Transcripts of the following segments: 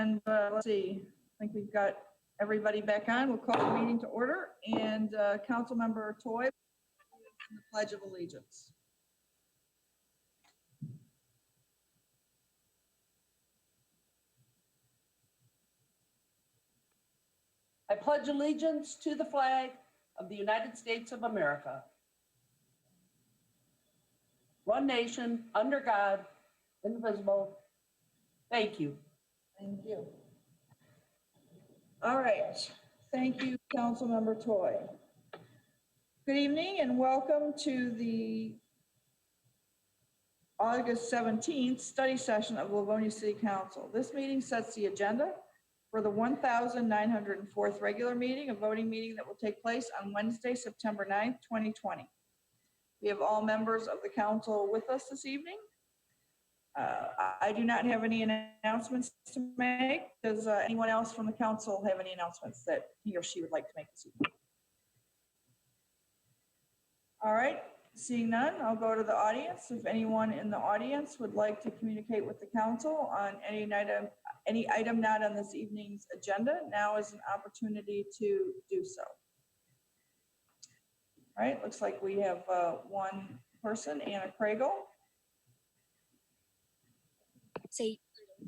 And let's see, I think we've got everybody back on. We'll call the meeting to order. And Councilmember Toy, the Pledge of Allegiance. I pledge allegiance to the flag of the United States of America, one nation, under God, indivisible. Thank you. Thank you. All right. Thank you, Councilmember Toy. Good evening and welcome to the August 17th study session of Livonia City Council. This meeting sets the agenda for the 1,904th regular meeting, a voting meeting that will take place on Wednesday, September 9th, 2020. We have all members of the council with us this evening. I do not have any announcements to make. Does anyone else from the council have any announcements that he or she would like to make this evening? All right, seeing none, I'll go to the audience. If anyone in the audience would like to communicate with the council on any item not on this evening's agenda, now is an opportunity to do so. All right, looks like we have one person, Anna Craigle.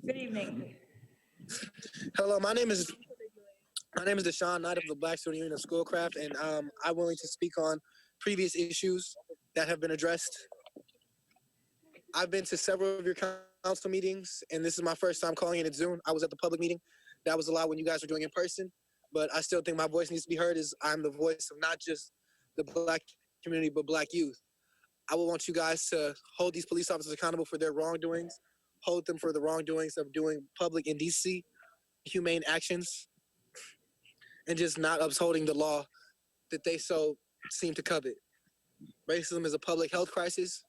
Good evening. Hello, my name is Deshaun, Knight of the Black Student Union of Schoolcraft, and I'm willing to speak on previous issues that have been addressed. I've been to several of your council meetings, and this is my first time calling in at Zoom. I was at the public meeting. That was allowed when you guys were doing in person, but I still think my voice needs to be heard as I'm the voice of not just the Black community, but Black youth. I would want you guys to hold these police officers accountable for their wrongdoings, hold them for the wrongdoings of doing public indecency, humane actions, and just not upholding the law that they so seem to covet. Racism is a public health crisis,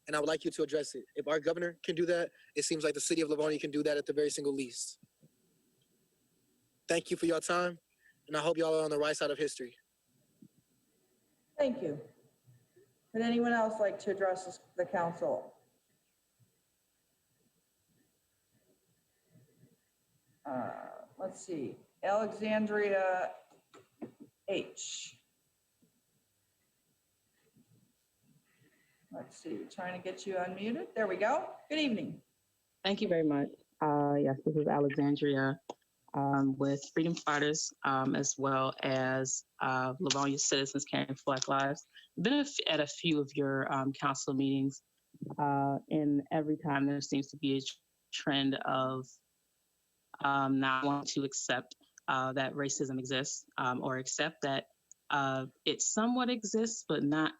and I would like you to address it. If our governor can do that, it seems like the city of Livonia can do that at the very single least. Thank you for your time, and I hope y'all are on the right side of history. Thank you. Would anyone else like to address the council? Let's see, Alexandria H. Let's see, trying to get you unmuted. There we go. Good evening. Thank you very much. Yes, this is Alexandria with Freedom Fighters, as well as Livonia Citizens Caring for Black Lives. I've been at a few of your council meetings, and every time there seems to be a trend of not wanting to accept that racism exists, or accept that it somewhat exists, but not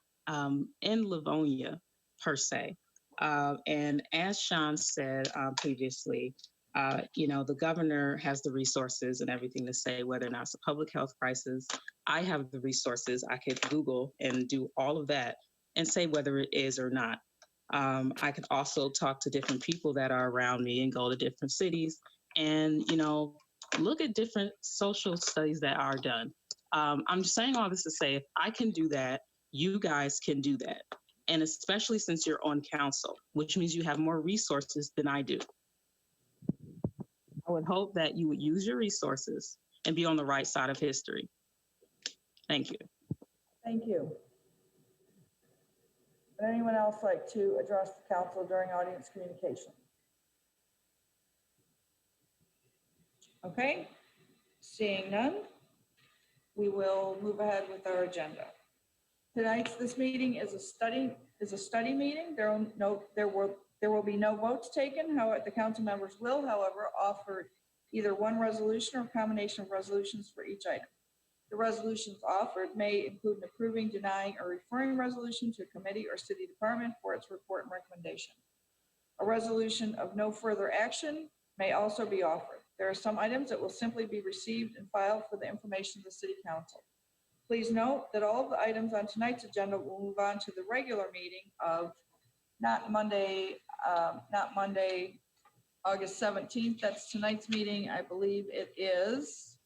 in Livonia per se. And as Sean said previously, the governor has the resources and everything to say whether or not it's a public health crisis. I have the resources. I could Google and do all of that and say whether it is or not. I could also talk to different people that are around me and go to different cities and, look at different social studies that are done. I'm just saying all this to say, if I can do that, you guys can do that. And especially since you're on council, which means you have more resources than I do. I would hope that you would use your resources and be on the right side of history. Thank you. Thank you. Would anyone else like to address the council during audience communication? Okay, seeing none, we will move ahead with our agenda. This meeting is a study meeting. There will be no votes taken. However, the council members will, however, offer either one resolution or a combination of resolutions for each item. The resolutions offered may include an approving, denying, or referring resolution to a committee or city department for its report and recommendation. A resolution of no further action may also be offered. There are some items that will simply be received and filed for the information of the city council. Please note that all of the items on tonight's agenda will move on to the regular meeting of not Monday, August 17th. That's tonight's meeting. I believe it is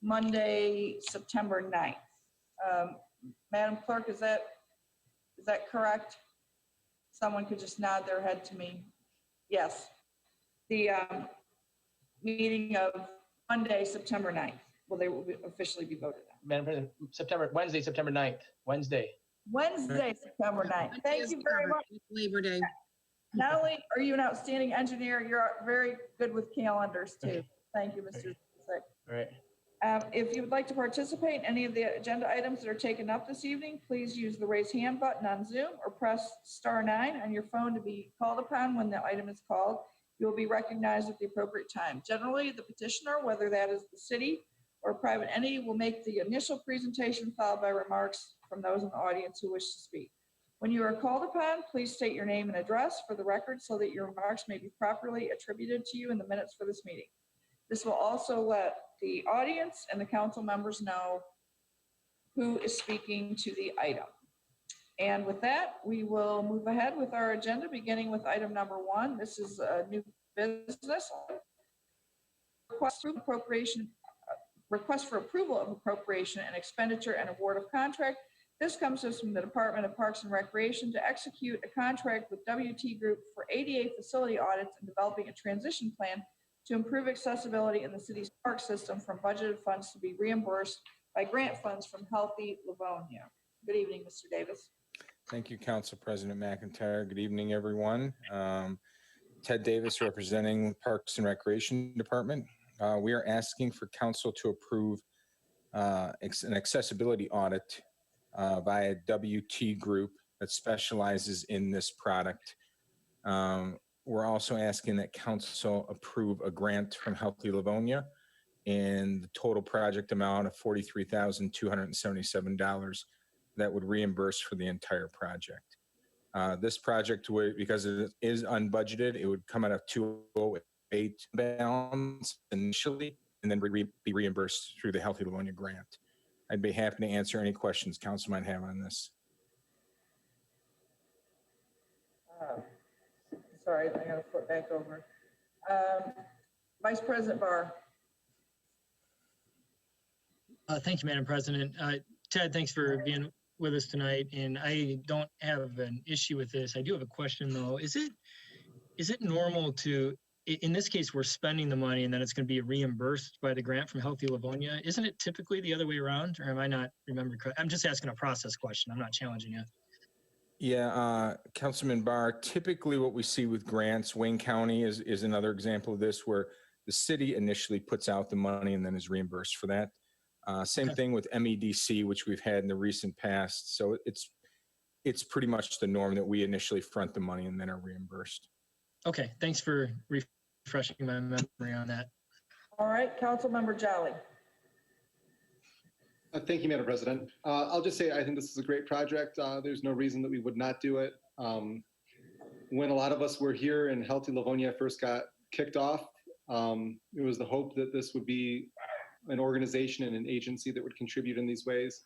Monday, September 9th. Madam Clerk, is that correct? Someone could just nod their head to me. Yes. meeting of Monday, September 9th. Well, they will officially be voted on. Madam President, Wednesday, September 9th, Wednesday. Wednesday, September 9th. Thank you very much. Labor Day. Not only are you an outstanding engineer, you're very good with calendars too. Thank you, Mr. Sick. All right. If you would like to participate in any of the agenda items that are taken up this evening, please use the raise hand button on Zoom or press *9 on your phone to be called upon when the item is called. You will be recognized at the appropriate time. Generally, the petitioner, whether that is the city or private entity, will make the initial presentation followed by remarks from those in the audience who wish to speak. When you are called upon, please state your name and address for the record so that your remarks may be properly attributed to you in the minutes for this meeting. This will also let the audience and the council members know who is speaking to the item. And with that, we will move ahead with our agenda, beginning with item number 1. This is a new business. Request for approval of appropriation and expenditure and award of contract. This comes to us from the Department of Parks and Recreation to execute a contract with WT Group for ADA facility audits and developing a transition plan to improve accessibility in the city's park system from budgeted funds to be reimbursed by grant funds from Healthy Livonia. Good evening, Mr. Davis. Thank you, Council President McIntyre. Good evening, everyone. Ted Davis, representing Parks and Recreation Department. We are asking for council to approve an accessibility audit via WT Group that specializes in this product. We're also asking that council approve a grant from Healthy Livonia and the total project amount of $43,277 that would reimburse for the entire project. This project would, because it is unbudgeted, it would come out of 208 balance initially, and then be reimbursed through the Healthy Livonia grant. I'd be happy to answer any questions council might have on this. Sorry, I gotta flip back over. Vice President Barr. Thank you, Madam President. Ted, thanks for being with us tonight. And I don't have an issue with this. I do have a question though. Is it normal to, in this case, we're spending the money and then it's going to be reimbursed by the grant from Healthy Livonia? Isn't it typically the other way around, or am I not remembering correct? I'm just asking a process question. I'm not challenging you. Yeah, Councilman Barr, typically what we see with grants, Wayne County is another example of this, where the city initially puts out the money and then is reimbursed for that. Same thing with MEDC, which we've had in the recent past. So it's pretty much the norm that we initially front the money and then are reimbursed. Okay, thanks for refreshing my memory on that. All right, Councilmember Jolly. Thank you, Madam President. I'll just say I think this is a great project. There's no reason that we would not do it. When a lot of us were here and Healthy Livonia first got kicked off, it was the hope that this would be an organization and an agency that would contribute in these ways.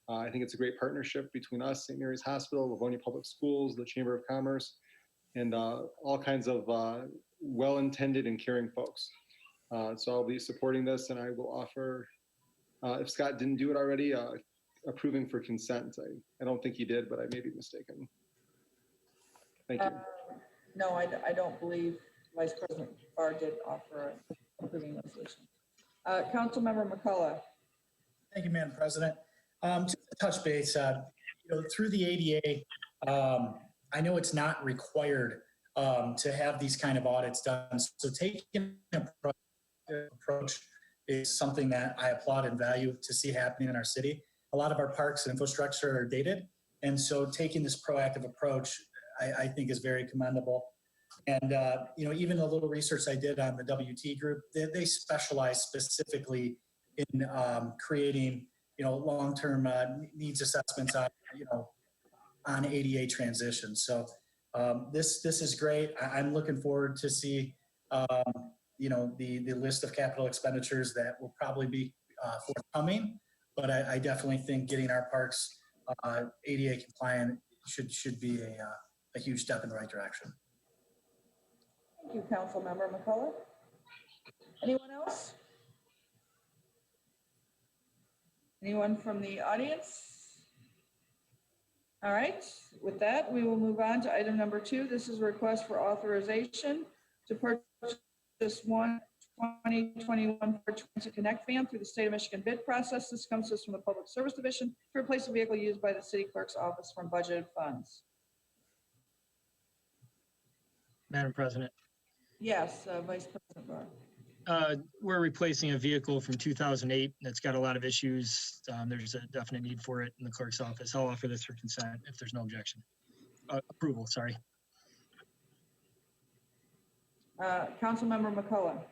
I think it's a great partnership between us, St. Mary's Hospital, Livonia Public Schools, the Chamber of Commerce, and all kinds of well-intended and caring folks. So I'll be supporting this, and I will offer, if Scott didn't do it already, approving for consent. I don't think he did, but I may be mistaken. Thank you. No, I don't believe Vice President Barr did offer an approving resolution. Councilmember McCullough. Thank you, Madam President. Just to touch base, through the ADA, I know it's not required to have these kind of audits done. So taking an approach is something that I applaud and value to see happening in our city. A lot of our parks and infrastructure are dated. And so taking this proactive approach, I think is very commendable. And, even the little research I did on the WT group, they specialize specifically in creating, long-term needs assessments on ADA transition. So this is great. I'm looking forward to see, the list of capital expenditures that will probably be forthcoming. But I definitely think getting our parks ADA compliant should be a huge step in the right direction. Thank you, Councilmember McCullough. Anyone else? Anyone from the audience? All right, with that, we will move on to item number 2. This is a request for authorization to purchase one 2021 Ford Transit Connect van through the State of Michigan bid process. This comes to us from the Public Service Division to replace a vehicle used by the city clerk's office from budgeted funds. Madam President. Yes, Vice President Barr. We're replacing a vehicle from 2008 that's got a lot of issues. There's a definite need for it in the clerk's office. I'll offer this for consent if there's no objection. Approval, sorry. Councilmember McCullough.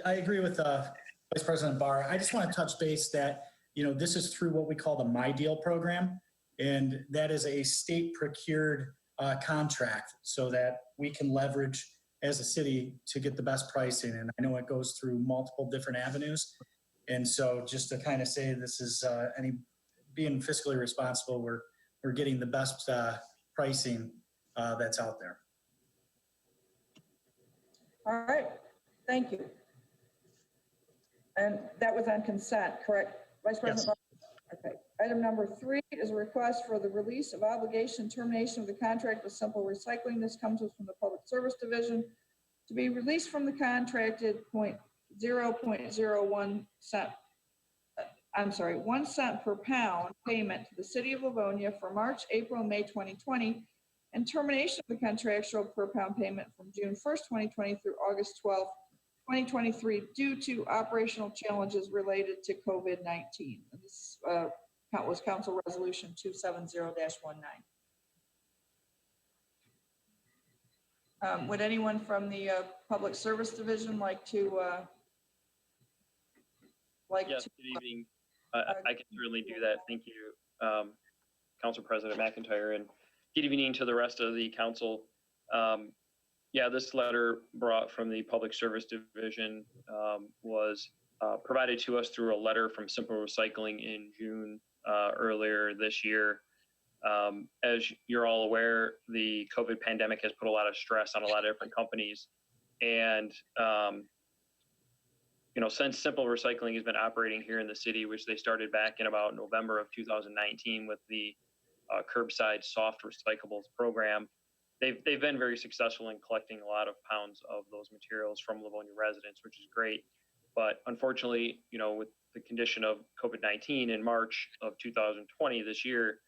I agree with Vice President Barr. I just want to touch base that, this is through what we call the My Deal program, and that is a state procured contract so that we can leverage as a city to get the best pricing. And I know it goes through multiple different avenues. And so just to kind of say this is being fiscally responsible, we're getting the best pricing that's out there. All right, thank you. And that was on consent, correct? Vice President Barr? Okay. Item number 3 is a request for the release of obligation termination of the contract with Simple Recycling. This comes from the Public Service Division. To be released from the contracted 0.01 cent, 1 cent per pound payment to the City of Livonia for March, April, May 2020, and termination of the contractual per pound payment from June 1st, 2020 through August 12th, 2023 due to operational challenges related to COVID-19. This was Council Resolution 270-19. Would anyone from the Public Service Division like to? Yes, good evening. I can certainly do that. Thank you, Council President McIntyre, and good evening to the rest of the council. Yeah, this letter brought from the Public Service Division was provided to us through a letter from Simple Recycling in June earlier this year. As you're all aware, the COVID pandemic has put a lot of stress on a lot of different companies. And, since Simple Recycling has been operating here in the city, which they started back in about November of 2019 with the curbside soft recyclables program, they've been very successful in collecting a lot of pounds of those materials from Livonia residents, which is great. But unfortunately, with the condition of COVID-19 in March of 2020 this year,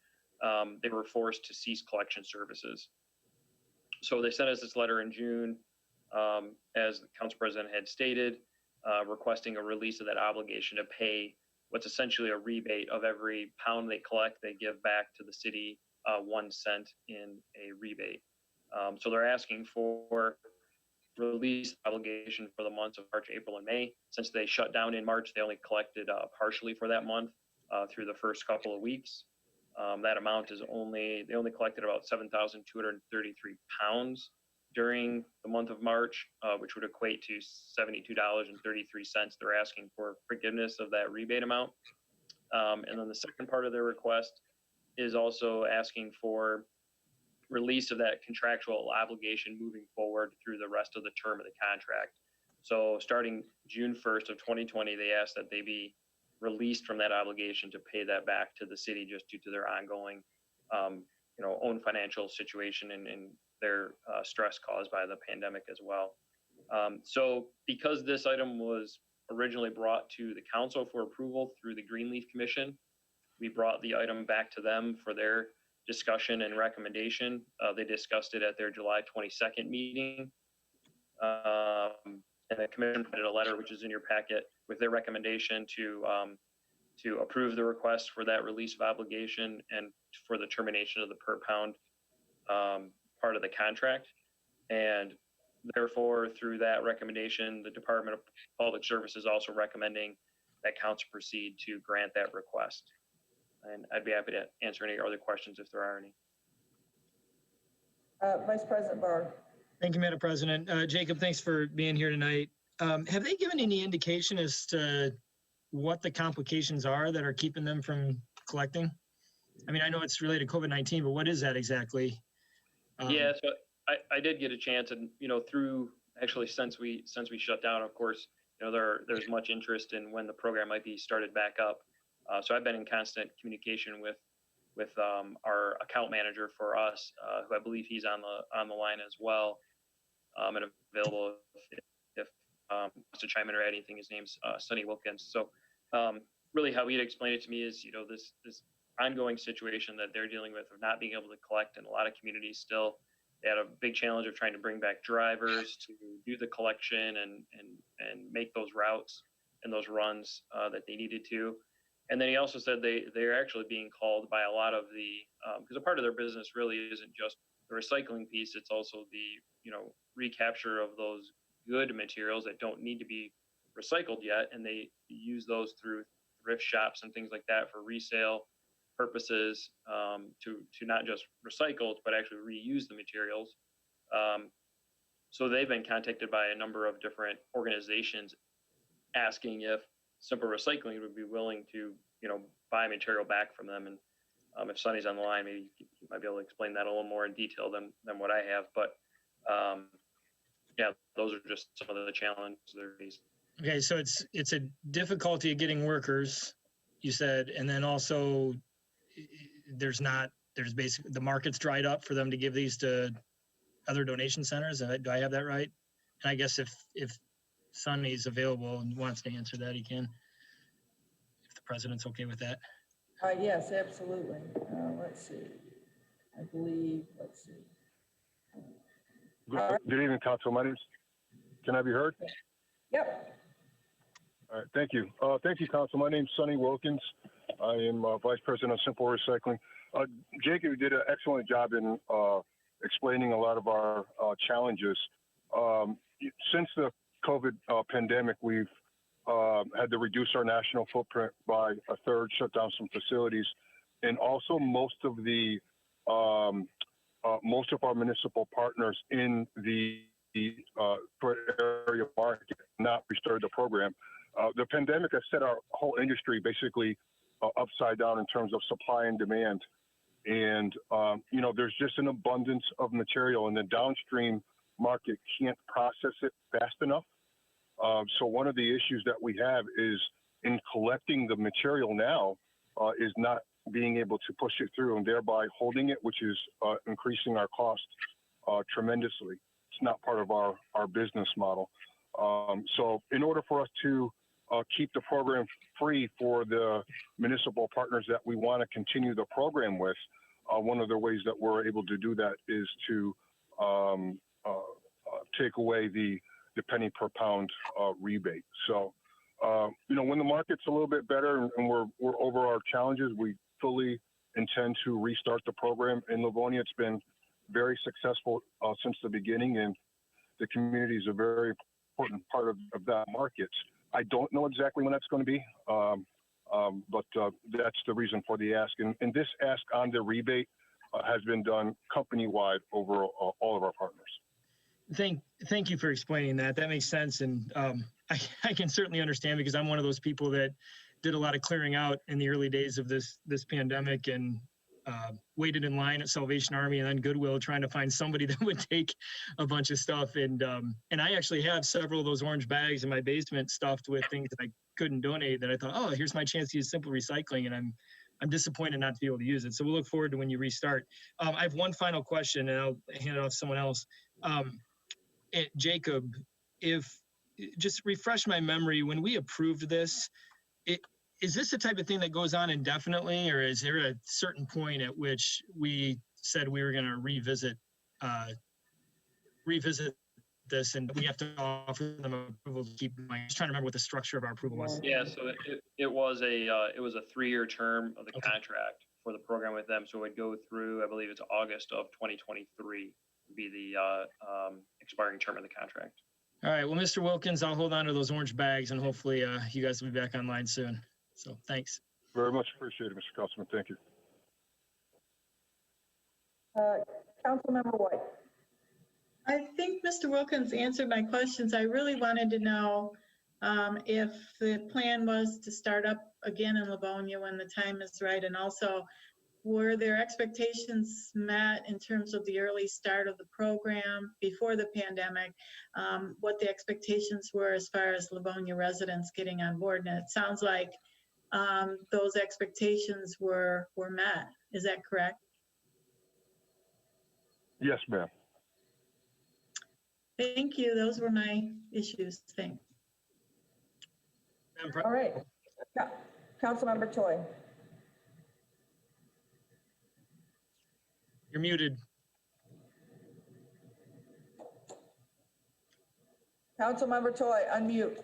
they were forced to cease collection services. So they sent us this letter in June, as the council president had stated, requesting a release of that obligation to pay what's essentially a rebate of every pound they collect. They give back to the city 1 cent in a rebate. So they're asking for release obligation for the months of March, April, and May. Since they shut down in March, they only collected partially for that month through the first couple of weeks. That amount is they only collected about 7,233 pounds during the month of March, which would equate to $72.33. They're asking for forgiveness of that rebate amount. And then the second part of their request is also asking for release of that contractual obligation moving forward through the rest of the term of the contract. So starting June 1st of 2020, they asked that they be released from that obligation to pay that back to the city just due to their ongoing, own financial situation and their stress caused by the pandemic as well. So because this item was originally brought to the council for approval through the Greenleaf Commission, we brought the item back to them for their discussion and recommendation. They discussed it at their July 22nd meeting. And the commission put in a letter, which is in your packet, with their recommendation to approve the request for that release of obligation and for the termination of the per pound part of the contract. And therefore, through that recommendation, the Department of Public Service is also recommending that council proceed to grant that request. And I'd be happy to answer any other questions if there are any. Vice President Barr. Thank you, Madam President. Jacob, thanks for being here tonight. Have they given any indication as to what the complications are that are keeping them from collecting? I mean, I know it's related to COVID-19, but what is that exactly? Yeah, so I did get a chance, and through actually since we shut down, of course, there's much interest in when the program might be started back up. So I've been in constant communication with our account manager for us, who I believe he's on the line as well. and available if wants to chime in or add anything. His name's Sonny Wilkins. So really how he'd explained it to me is, this ongoing situation that they're dealing with of not being able to collect in a lot of communities still. They had a big challenge of trying to bring back drivers to do the collection and make those routes and those runs that they needed to. And then he also said they're actually being called by a lot of the, because a part of their business really isn't just the recycling piece, it's also the, recapture of those good materials that don't need to be recycled yet. And they use those through thrift shops and things like that for resale purposes, to not just recycled, but actually reuse the materials. So they've been contacted by a number of different organizations asking if Simple Recycling would be willing to, buy material back from them. And if Sonny's on the line, maybe he might be able to explain that a little more in detail than what I have. But yeah, those are just some of the challenges they're facing. Okay, so it's a difficulty of getting workers, you said, and then also there's basically the market's dried up for them to give these to other donation centers. Do I have that right? And I guess if Sonny's available and wants to answer that, he can. If the president's okay with that. Yes, absolutely. Let's see. Let's see. Good evening, Council. Can I be heard? Yep. All right, thank you. Thank you, Council. My name's Sonny Wilkins. I am Vice President of Simple Recycling. Jacob did an excellent job in explaining a lot of our challenges. Since the COVID pandemic, we've had to reduce our national footprint by a third, shut down some facilities, and also most of our municipal partners in the area market not restarted the program. The pandemic has set our whole industry basically upside down in terms of supply and demand. And, there's just an abundance of material, and the downstream market can't process it fast enough. So one of the issues that we have is in collecting the material now is not being able to push it through and thereby holding it, which is increasing our cost tremendously. It's not part of our business model. So in order for us to keep the program free for the municipal partners that we want to continue the program with, one of the ways that we're able to do that is to take away the penny per pound rebate. So, when the market's a little bit better and we're over our challenges, we fully intend to restart the program in Livonia. It's been very successful since the beginning, and the community is a very important part of that market. I don't know exactly when that's going to be, but that's the reason for the ask. And this ask on the rebate has been done company-wide over all of our partners. Thank you for explaining that. That makes sense. And I can certainly understand, because I'm one of those people that did a lot of clearing out in the early days of this pandemic, and waited in line at Salvation Army and then Goodwill trying to find somebody that would take a bunch of stuff. And I actually have several of those orange bags in my basement stuffed with things that I couldn't donate, that I thought, oh, here's my chance to use Simple Recycling, and I'm disappointed not to be able to use it. So we'll look forward to when you restart. I have one final question, and I'll hand it off to someone else. Jacob, just refresh my memory, when we approved this, is this the type of thing that goes on indefinitely, or is there a certain point at which we said we were going to revisit this, and we have to offer them approval to keep going? I'm just trying to remember what the structure of our approval was. Yeah, so it was a 3-year term of the contract for the program with them. So it would go through, I believe it's August of 2023 would be the expiring term of the contract. All right. Well, Mr. Wilkins, I'll hold on to those orange bags, and hopefully you guys will be back online soon. So thanks. Very much appreciated, Mr. Councilman. Thank you. Councilmember White. I think Mr. Wilkins answered my questions. I really wanted to know if the plan was to start up again in Livonia when the time is right, and also were their expectations met in terms of the early start of the program before the pandemic, what the expectations were as far as Livonia residents getting on board. And it sounds like those expectations were met. Is that correct? Yes, ma'am. Thank you. Those were my issues. Thanks. Madam Pre- All right. Councilmember Toy. You're muted. Councilmember Toy, unmute.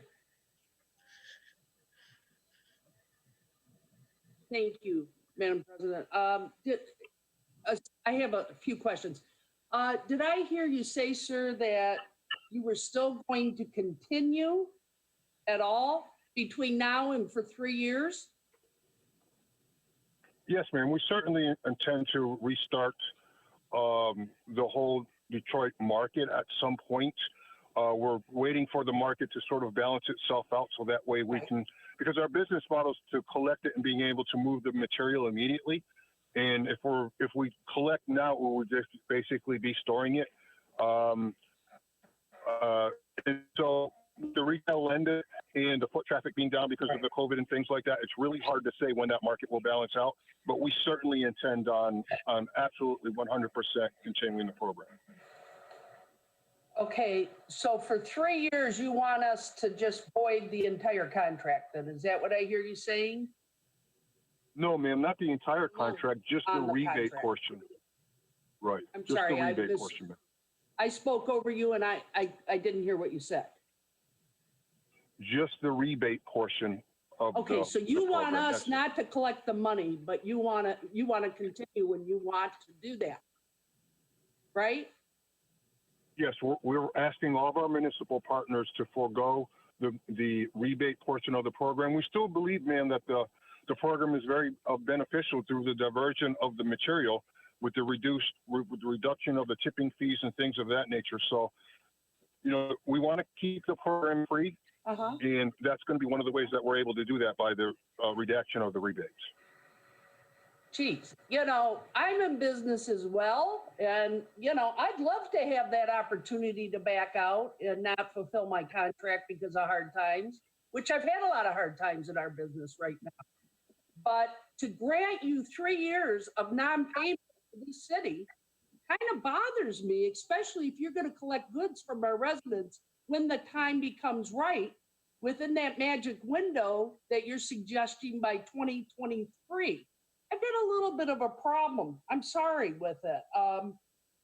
Thank you, Madam President. I have a few questions. Did I hear you say, sir, that you were still going to continue at all between now and for 3 years? Yes, ma'am. We certainly intend to restart the whole Detroit market at some point. We're waiting for the market to sort of balance itself out so that way we can, because our business model is to collect it and being able to move the material immediately. And if we collect now, we would just basically be storing it. And so the retail lender and the foot traffic being down because of the COVID and things like that, it's really hard to say when that market will balance out. But we certainly intend on absolutely 100% continuing the program. Okay, so for 3 years, you want us to just void the entire contract then? Is that what I hear you saying? No, ma'am, not the entire contract, just the On the rebate contract. portion. Right. I'm just sorry, the I rebate was- portion. I spoke over you and I didn't hear what you said. Just the rebate portion of Okay, so you the want program. us That's it. not to collect the money, but you want to continue when you want to do that, right? Yes, we're asking all of our municipal partners to forego the rebate portion of the program. We still believe, ma'am, that the program is very beneficial through the diversion of the material with the reduction of the tipping fees and things of that nature. So, you know, we want to keep the program free, and that's going to be one of the ways that we're able to do that by the redaction of the rebates. Geez, you know, I'm in business as well, and, you know, I'd love to have that opportunity to back out and not fulfill my contract because of hard times, which I've had a lot of hard times in our business right now. But to grant you 3 years of non-payment to the city kind of bothers me, especially if you're going to collect goods from our residents when the time becomes right within that magic window that you're suggesting by 2023. I've got a little bit of a problem. I'm sorry with it.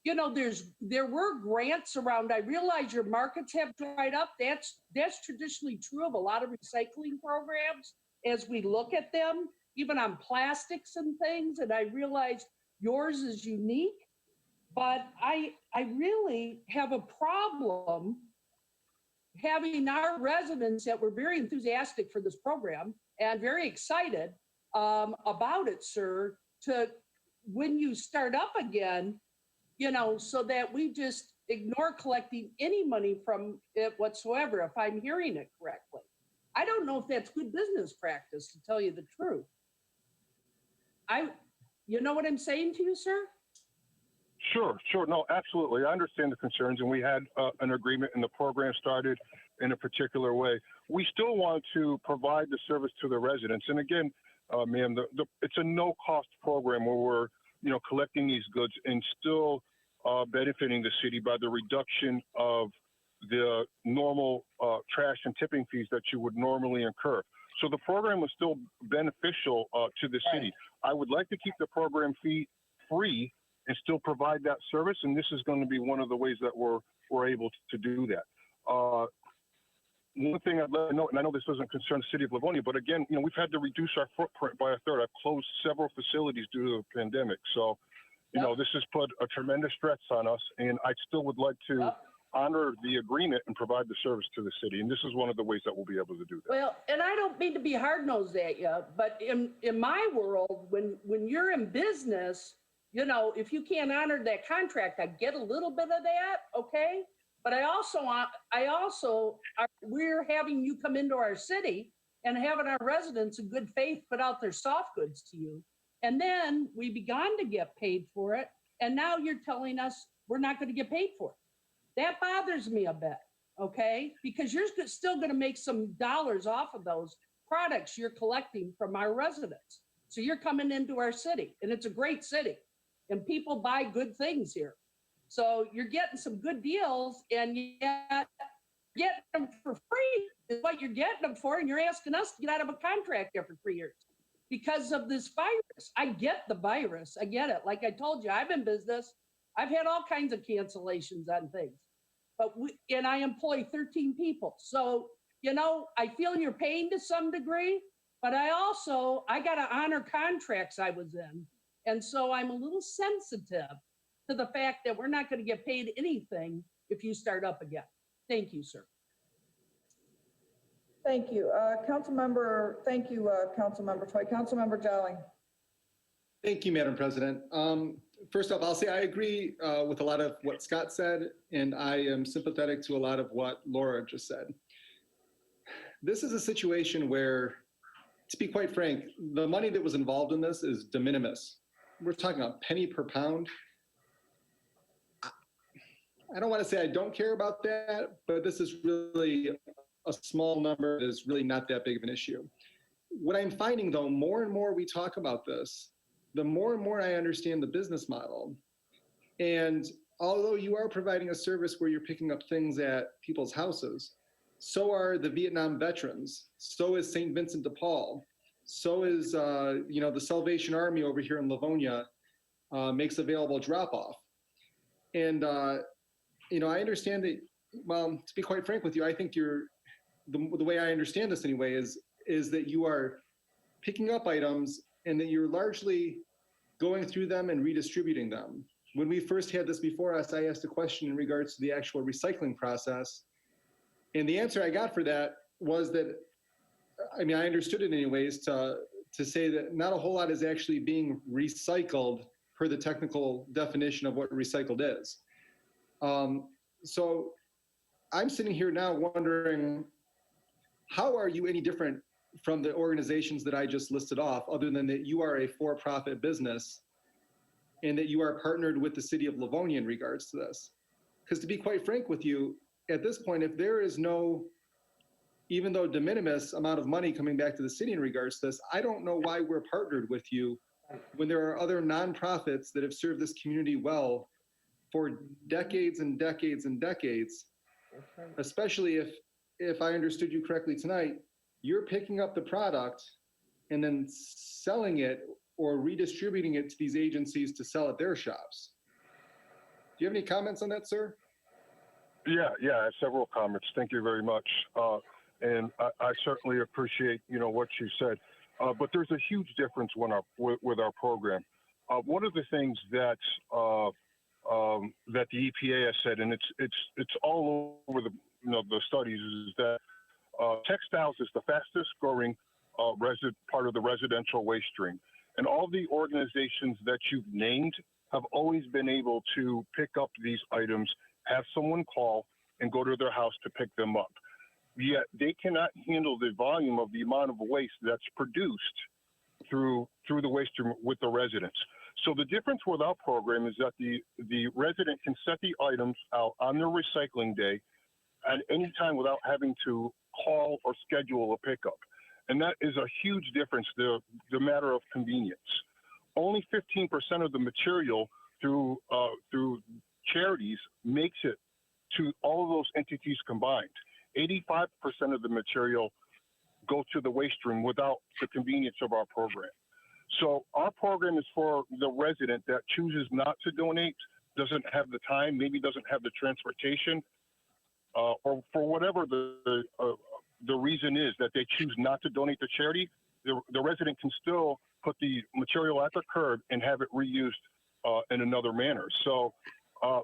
You know, there were grants around. I realize your markets have dried up. That's traditionally true of a lot of recycling programs as we look at them, even on plastics and things. And I realize yours is unique, but I really have a problem having our residents that were very enthusiastic for this program and very excited about it, sir, to when you start up again, you know, so that we just ignore collecting any money from it whatsoever, if I'm hearing it correctly. I don't know if that's good business practice, to tell you the truth. You know what I'm saying to you, sir? Sure. No, absolutely. I understand the concerns, and we had an agreement, and the program started in a particular way. We still want to provide the service to the residents. And again, ma'am, it's a no-cost program where we're, you know, collecting these goods and still benefiting the city by the reduction of the normal trash and tipping fees that you would normally incur. So the program is still beneficial to the city. I would like to keep the program fee free and still provide that service, and this is going to be one of the ways that we're able to do that. One thing I'd let you know, and I know this doesn't concern the City of Livonia, but again, you know, we've had to reduce our footprint by a third. I've closed several facilities due to the pandemic. So, you know, this has put a tremendous stress on us, and I still would like to honor the agreement and provide the service to the city. And this is one of the ways that we'll be able to do that. Well, and I don't mean to be hard-nosed at you, but in my world, when you're in business, you know, if you can't honor that contract, I get a little bit of that, okay? But we're having you come into our city and having our residents in good faith put out their soft goods to you. And then we began to get paid for it. And now you're telling us we're not going to get paid for it. That bothers me a bit, okay? Because you're still going to make some dollars off of those products you're collecting from our residents. So you're coming into our city, and it's a great city, and people buy good things here. So you're getting some good deals, and yet getting them for free is what you're getting them for, and you're asking us to get out of a contract after 3 years because of this virus. I get the virus. I get it. Like I told you, I'm in business. I've had all kinds of cancellations on things, and I employ 13 people. So, you know, I feel your pain to some degree, but I got to honor contracts I was in. And so I'm a little sensitive to the fact that we're not going to get paid anything if you start up again. Thank you, sir. Thank you. Councilmember Toy. Councilmember Jolly. Thank you, Madam President. First off, I'll say I agree with a lot of what Scott said, and I am sympathetic to a lot of what Laura just said. This is a situation where, to be quite frank, the money that was involved in this is de minimis. We're talking a penny per pound. I don't want to say I don't care about that, but this is really a small number that is really not that big of an issue. What I'm finding, though, more and more we talk about this, the more and more I understand the business model. And although you are providing a service where you're picking up things at people's houses, so are the Vietnam veterans, so is St. Vincent de Paul, so is the Salvation Army over here in Livonia makes available drop-off. And I understand that, well, to be quite frank with you, I think the way I understand this anyway is that you are picking up items and that you're largely going through them and redistributing them. When we first had this before us, I asked a question in regards to the actual recycling process. And the answer I got for that was that, I understood it anyways, to say that not a whole lot is actually being recycled per the technical definition of what recycled is. So I'm sitting here now wondering, how are you any different from the organizations that I just listed off, other than that you are a for-profit business and that you are partnered with the City of Livonia in regards to this? Because to be quite frank with you, at this point, if there is no, even though de minimis amount of money coming back to the city in regards to this, I don't know why we're partnered with you when there are other nonprofits that have served this community well for decades and decades and decades, especially if I understood you correctly tonight, you're picking up the product and then selling it or redistributing it to these agencies to sell at their shops. Do you have any comments on that, sir? Yeah, I have several comments. Thank you very much. And I certainly appreciate, what you said. But there's a huge difference with our program. One of the things that the EPA has said, and it's all over the studies, is that textiles is the fastest growing part of the residential waste stream. And all the organizations that you've named have always been able to pick up these items, have someone call, and go to their house to pick them up. Yet they cannot handle the volume of the amount of waste that's produced through the waste stream with the residents. So the difference with our program is that the resident can set the items out on their recycling day at any time without having to call or schedule a pickup. And that is a huge difference, the matter of convenience. Only 15% of the material through charities makes it to all of those entities combined. 85% of the material go to the waste stream without the convenience of our program. So our program is for the resident that chooses not to donate, doesn't have the time, maybe doesn't have the transportation, or for whatever the reason is that they choose not to donate to charity. The resident can still put the material at the curb and have it reused in another manner. So,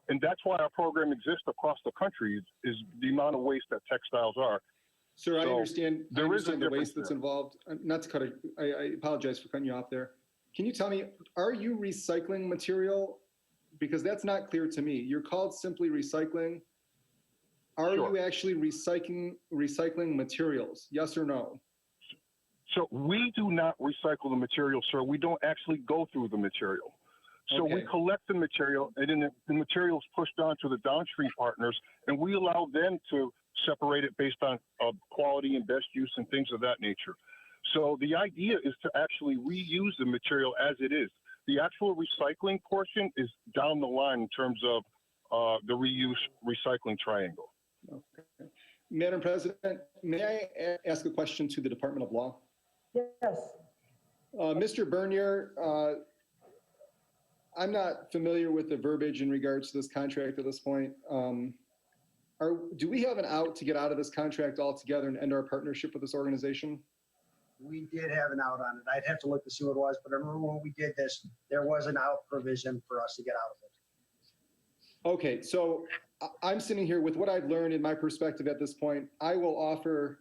and that's why our program exists across the country, is the amount of waste that textiles are. Sir, I understand there is a the waste that's involved. Not to cut it, I apologize for cutting you off there. Can you tell me, are you recycling material? Because that's not clear to me. You're called simply recycling. Are you actually recycling materials? Yes or no? So we do not recycle the material, sir. We don't actually go through the material. So we collect the material, and then the material is pushed on to the downstream partners, and we allow them to separate it based on quality and best use and things of that nature. So the idea is to actually reuse the material as it is. The actual recycling portion is down the line in terms of the reuse recycling triangle. Okay. Madam President, may I ask a question to the Department of Law? Yes. Mr. Bernier, I'm not familiar with the verbiage in regards to this contract at this point. Do we have an out to get out of this contract altogether and end our partnership with this organization? We did have an out on it. I'd have to look to see what it was, but I remember when we did this, there was an out provision for us to get out of it. Okay, so I'm sitting here with what I've learned in my perspective at this point. I will offer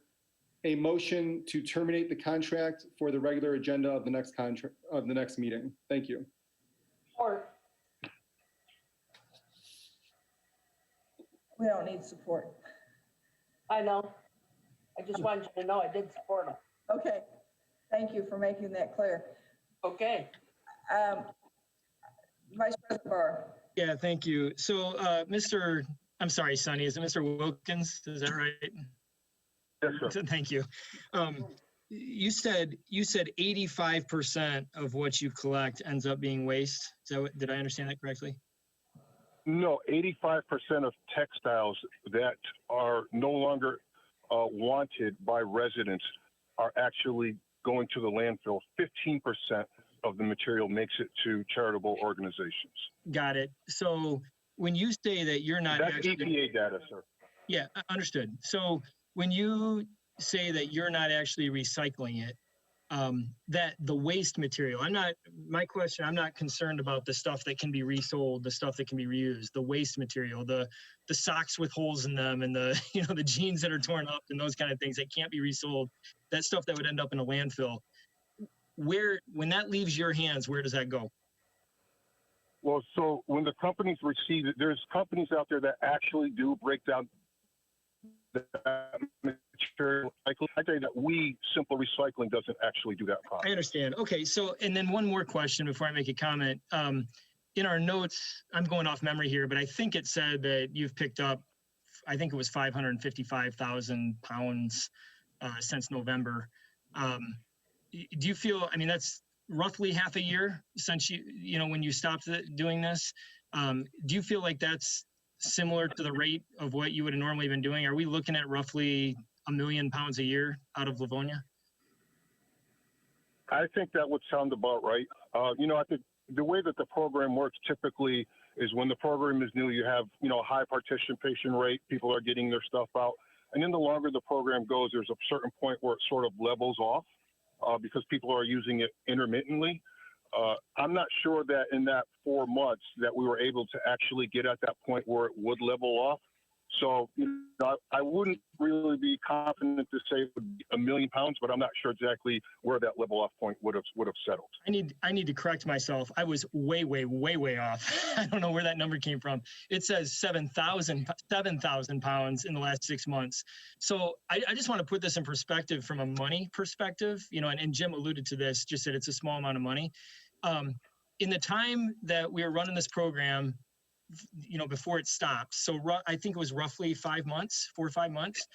a motion to terminate the contract for the regular agenda of the next contract of the next meeting. Thank you. Or We don't need support. I know. I just wanted you to know I did support them. Okay. Thank you for making that clear. Okay. Vice President Barr. Yeah, thank you. So, I'm sorry, Sonny, is it Mr. Wilkins? Is that right? Yes, sir. Thank you. You said 85% of what you collect ends up being waste. Did I understand that correctly? No, 85% of textiles that are no longer wanted by residents are actually going to the landfill. 15% of the material makes it to charitable organizations. Got it. So when you say that you're not That's actually, EPA data, sir. yeah, understood. So when you say that you're not actually recycling it, that the waste material, I'm not concerned about the stuff that can be resold, the stuff that can be reused, the waste material, the socks with holes in them and the, the jeans that are torn up and those kind of things that can't be resold, that stuff that would end up in a landfill. When that leaves your hands, where does that go? Well, so when the companies receive it, there's companies out there that actually do break down that material. I say that Simple Recycling doesn't actually do that process. I understand. Okay, so, and then one more question before I make a comment. In our notes, I'm going off memory here, but I think it said that you've picked up, I think it was 555,000 pounds since November. Do you feel, that's roughly half a year since when you stopped doing this. Do you feel like that's similar to the rate of what you would have normally been doing? Are we looking at roughly 1 million pounds a year out of Livonia? I think that would sound about right. I think the way that the program works typically is when the program is new, you have, a high participation rate, people are getting their stuff out. And then the longer the program goes, there's a certain point where it sort of levels off because people are using it intermittently. I'm not sure that in that 4 months that we were able to actually get at that point where it would level off. So I wouldn't really be confident to say it would be 1 million pounds, but I'm not sure exactly where that level off point would have settled. I need to correct myself. I was way off. I don't know where that number came from. It says 7,000 pounds in the last 6 months. So I just want to put this in perspective from a money perspective, and Jim alluded to this, just said it's a small amount of money. In the time that we were running this program, before it stopped. So I think it was roughly 4 or 5 months.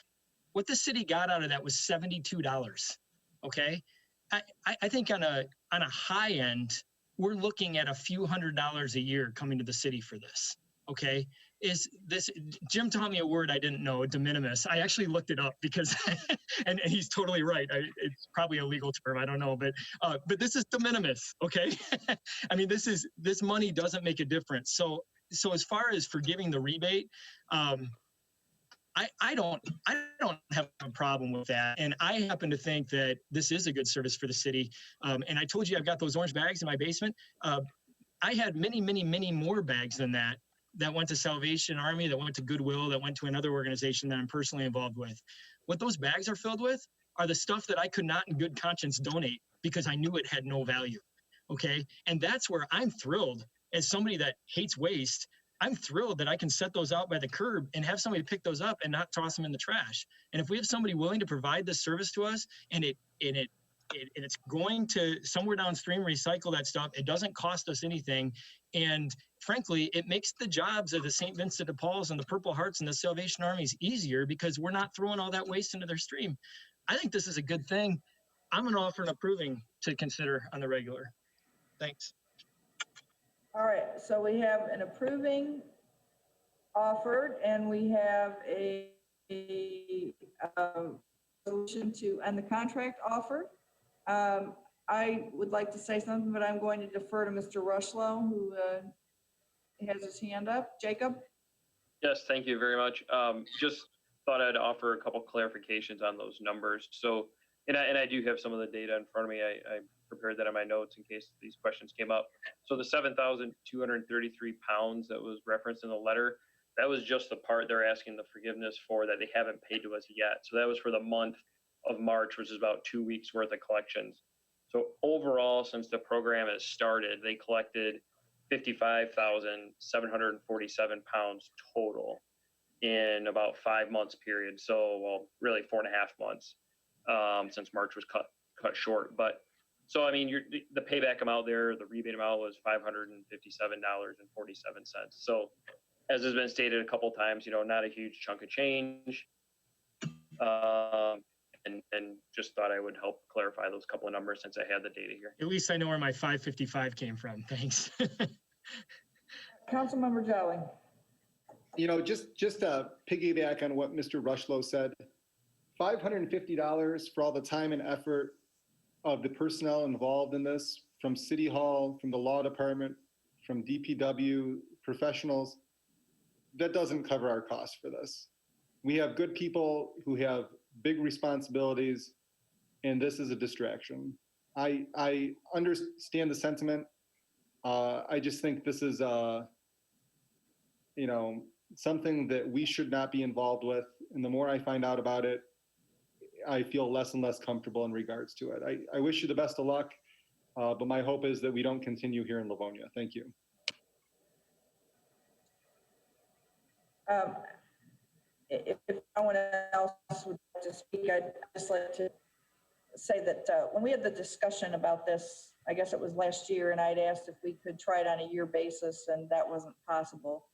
What the city got out of that was $72. Okay. I think on a high end, we're looking at a few $100s a year coming to the city for this. Okay. Jim taught me a word I didn't know, de minimis. I actually looked it up because, and he's totally right. It's probably a legal term. I don't know, but this is de minimis. Okay. This money doesn't make a difference. So as far as forgiving the rebate, I don't have a problem with that. And I happen to think that this is a good service for the city. And I told you I've got those orange bags in my basement. I had many more bags than that went to Salvation Army, that went to Goodwill, that went to another organization that I'm personally involved with. What those bags are filled with are the stuff that I could not in good conscience donate because I knew it had no value. Okay. And that's where I'm thrilled. As somebody that hates waste, I'm thrilled that I can set those out by the curb and have somebody pick those up and not toss them in the trash. And if we have somebody willing to provide this service to us and it's going to somewhere downstream recycle that stuff, it doesn't cost us anything. And frankly, it makes the jobs of the St. Vincent de Paul's and the Purple Hearts and the Salvation Armies easier because we're not throwing all that waste into their stream. I think this is a good thing. I'm going to offer an approving to consider on the regular. Thanks. All right, so we have an approving offered, and we have a resolution to end the contract offered. I would like to say something, but I'm going to defer to Mr. Rushlow, who has his hand up. Jacob? Yes, thank you very much. Just thought I'd offer a couple clarifications on those numbers. So, and I do have some of the data in front of me. I prepared that in my notes in case these questions came up. So the 7,233 pounds that was referenced in the letter, that was just the part they're asking the forgiveness for that they haven't paid to us yet. So that was for the month of March, which is about 2 weeks worth of collections. So overall, since the program has started, they collected 55,747 pounds total in about 5 months period. So, well, really 4.5 months since March was cut short. But so, I mean, the payback amount there, the rebate amount was $557.47. So, as has been stated a couple of times, not a huge chunk of change. And just thought I would help clarify those couple of numbers since I had the data here. At least I know where my 555 came from. Thanks. Councilmember Jolly. Just to piggyback on what Mr. Rushlow said, $550 for all the time and effort of the personnel involved in this, from City Hall, from the Law Department, from DPW, professionals, that doesn't cover our costs for this. We have good people who have big responsibilities, and this is a distraction. I understand the sentiment. I just think this is something that we should not be involved with. And the more I find out about it, I feel less and less comfortable in regards to it. I wish you the best of luck, but my hope is that we don't continue here in Livonia. Thank you. If no one else would like to speak, I'd just like to say that when we had the discussion about this, I guess it was last year, and I'd asked if we could try it on a year basis, and that wasn't possible.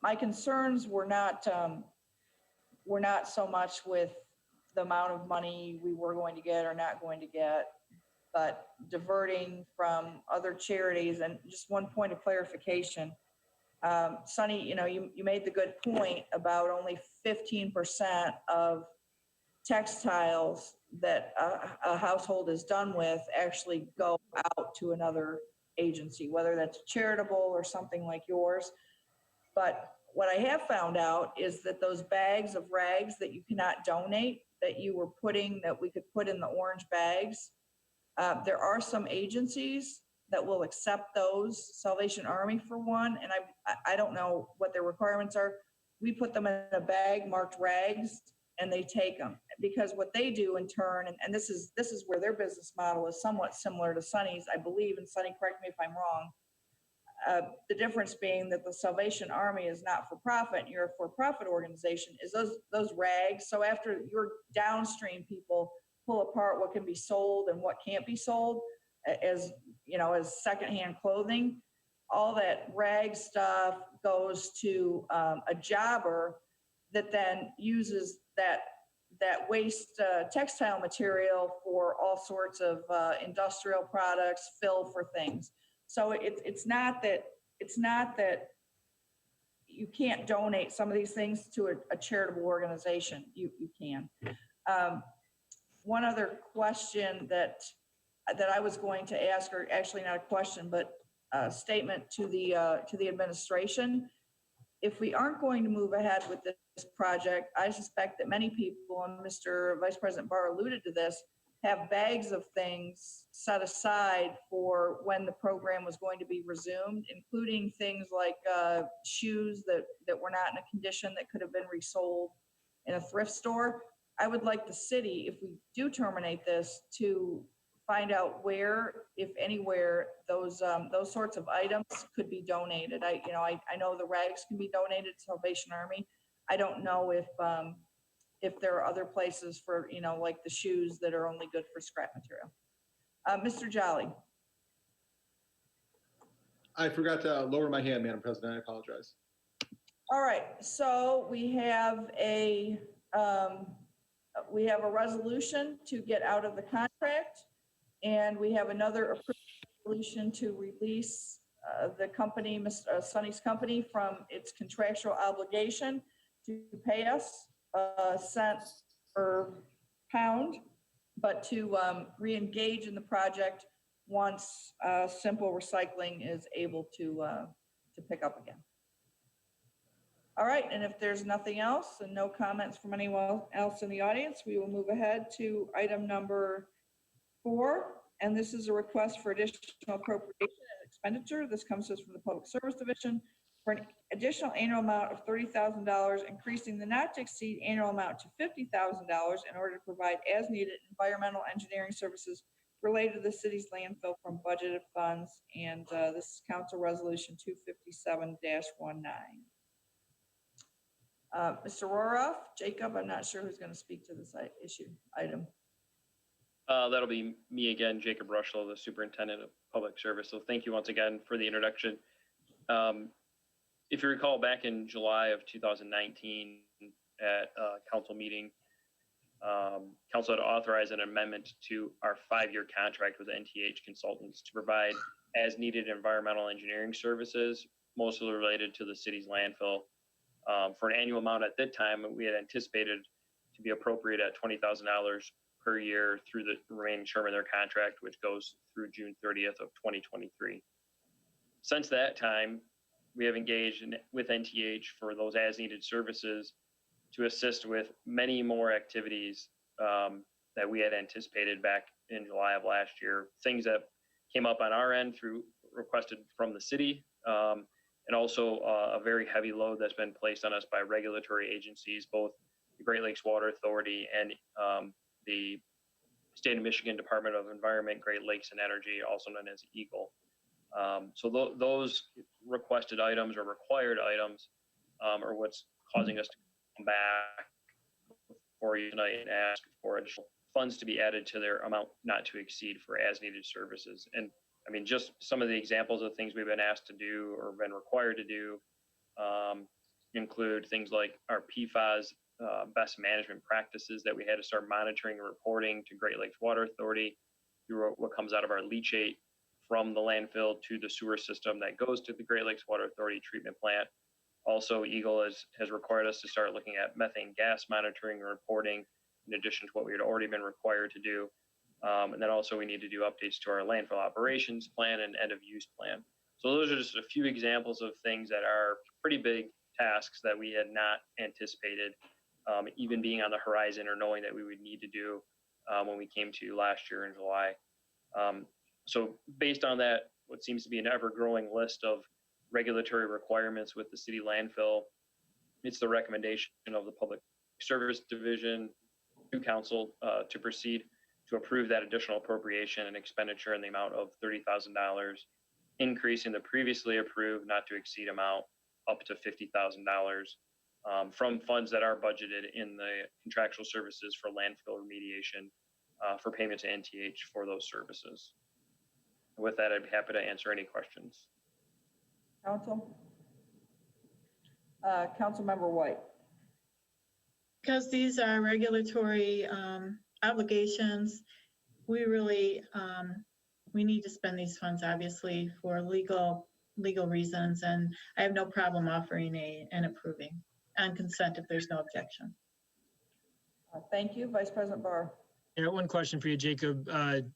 My concerns were not so much with the amount of money we were going to get or not going to get, but diverting from other charities. And just one point of clarification. Sonny, you made the good point about only 15% of textiles that a household is done with actually go out to another agency, whether that's charitable or something like yours. But what I have found out is that those bags of rags that you cannot donate, that you were putting, that we could put in the orange bags, there are some agencies that will accept those, Salvation Army for one, and I don't know what their requirements are. We put them in a bag marked rags, and they take them, because what they do in turn, and this is where their business model is somewhat similar to Sonny's, I believe, and Sonny, correct me if I'm wrong. The difference being that the Salvation Army is not for profit, and you're a for-profit organization, is those rags. So after your downstream people pull apart what can be sold and what can't be sold, as secondhand clothing, all that rag stuff goes to a jobber that then uses that waste textile material for all sorts of industrial products, fill for things. So it's not that you can't donate some of these things to a charitable organization. You can. One other question that I was going to ask, or actually not a question, but a statement to the administration. If we aren't going to move ahead with this project, I suspect that many people, and Mr. Vice President Barr alluded to this, have bags of things set aside for when the program was going to be resumed, including things like shoes that were not in a condition that could have been resold in a thrift store. I would like the city, if we do terminate this, to find out where, if anywhere, those sorts of items could be donated. I know the rags can be donated to Salvation Army. I don't know if there are other places for, like the shoes that are only good for scrap material. Mr. Jolly. I forgot to lower my hand, Madam President. I apologize. All right, so we have a resolution to get out of the contract, and we have another resolution to release the company, Sonny's company, from its contractual obligation to pay us a cent per pound, but to re-engage in the project once Simple Recycling is able to pick up again. All right, and if there's nothing else and no comments from anyone else in the audience, we will move ahead to item number 4. And this is a request for additional appropriation and expenditure. This comes to us from the Public Service Division for an additional annual amount of $30,000, increasing the not to exceed annual amount to $50,000 in order to provide as needed environmental engineering services related to the city's landfill from budgeted funds. And this is Council Resolution 257-19. Mr. Roroff, Jacob, I'm not sure who's going to speak to this item. That'll be me again, Jacob Rushlow, the Superintendent of Public Service. So thank you once again for the introduction. If you recall, back in July of 2019 at a council meeting, council had authorized an amendment to our 5-year contract with NTH Consultants to provide as needed environmental engineering services, mostly related to the city's landfill. For an annual amount at that time, we had anticipated to be appropriate at $20,000 per year through the remaining term of their contract, which goes through June 30th of 2023. Since that time, we have engaged with NTH for those as-needed services to assist with many more activities that we had anticipated back in July of last year. Things that came up on our end through requested from the city, and also a very heavy load that's been placed on us by regulatory agencies, both the Great Lakes Water Authority and the State of Michigan Department of Environment, Great Lakes and Energy, also known as EGLE. So those requested items or required items are what's causing us to come back for you tonight and ask for additional funds to be added to their amount not to exceed for as needed services. And I mean, just some of the examples of things we've been asked to do or been required to do include things like our PFAS best management practices that we had to start monitoring and reporting to Great Lakes Water Authority through what comes out of our leachate from the landfill to the sewer system that goes to the Great Lakes Water Authority treatment plant. Also, EGLE has required us to start looking at methane gas monitoring and reporting in addition to what we had already been required to do. And then also we need to do updates to our landfill operations plan and end of use plan. So those are just a few examples of things that are pretty big tasks that we had not anticipated, even being on the horizon or knowing that we would need to do when we came to you last year in July. So based on that, what seems to be an ever-growing list of regulatory requirements with the city landfill, it's the recommendation of the Public Service Division to Council to proceed to approve that additional appropriation and expenditure in the amount of $30,000, increasing the previously approved not to exceed amount up to $50,000 from funds that are budgeted in the contractual services for landfill remediation for payment to NTH for those services. With that, I'd be happy to answer any questions. Council? Councilmember White. Because these are regulatory obligations, we really, we need to spend these funds obviously for legal reasons, and I have no problem offering and approving on consent if there's no objection. Thank you. Vice President Barr. Yeah, one question for you, Jacob.